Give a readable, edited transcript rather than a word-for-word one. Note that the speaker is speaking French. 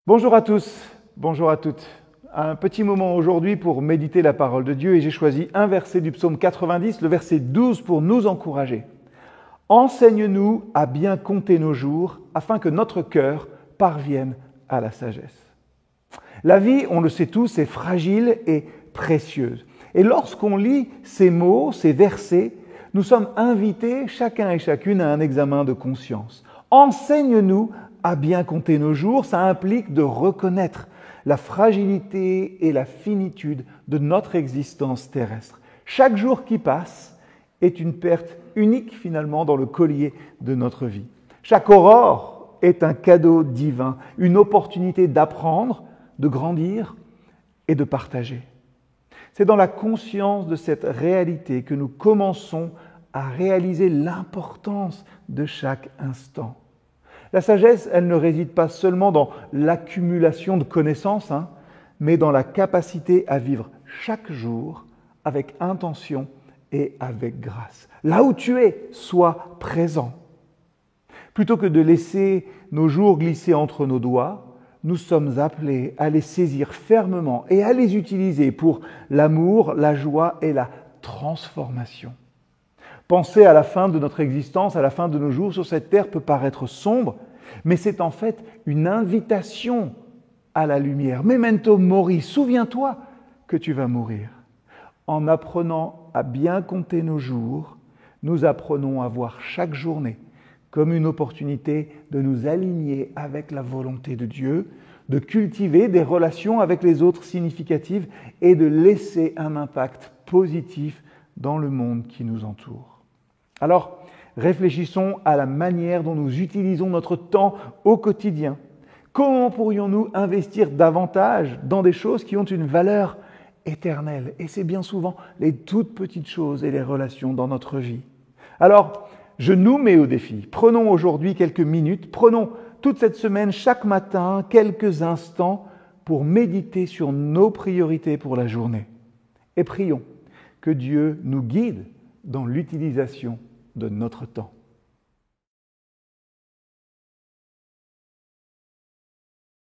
Bonjour à tous, bonjour à toutes. Un petit moment aujourd'hui pour méditer la parole de Dieu et j'ai choisi un verset du psaume 90, le verset 12 pour nous encourager. Enseigne-nous à bien compter nos jours afin que notre cœur parvienne à la sagesse. La vie, on le sait tous, est fragile et précieuse. Et lorsqu'on lit ces mots, ces versets, nous sommes invités, chacun et chacune, à un examen de conscience. Enseigne-nous à bien compter nos jours, ça implique de reconnaître la fragilité et la finitude de notre existence terrestre. Chaque jour qui passe est une perte unique finalement dans le collier de notre vie. Chaque aurore est un cadeau divin, une opportunité d'apprendre, de grandir et de partager. C'est dans la conscience de cette réalité que nous commençons à réaliser l'importance de chaque instant. La sagesse, elle ne réside pas seulement dans l'accumulation de connaissances, mais dans la capacité à vivre chaque jour avec intention et avec grâce. Là où tu es, sois présent. Plutôt que de laisser nos jours glisser entre nos doigts, nous sommes appelés à les saisir fermement et à les utiliser pour l'amour, la joie et la transformation. Penser à la fin de notre existence, à la fin de nos jours sur cette terre peut paraître sombre, mais c'est en fait une invitation à la lumière. Memento mori, souviens-toi que tu vas mourir. En apprenant à bien compter nos jours, nous apprenons à voir chaque journée comme une opportunité de nous aligner avec la volonté de Dieu, de cultiver des relations avec les autres significatives et de laisser un impact positif dans le monde qui nous entoure. Alors, réfléchissons à la manière dont nous utilisons notre temps au quotidien. Comment pourrions-nous investir davantage dans des choses qui ont une valeur éternelle? Et c'est bien souvent les toutes petites choses et les relations dans notre vie. Alors, je nous mets au défi. Prenons aujourd'hui quelques minutes, prenons toute cette semaine, chaque matin, quelques instants pour méditer sur nos priorités pour la journée. Et prions que Dieu nous guide dans l'utilisation de notre temps.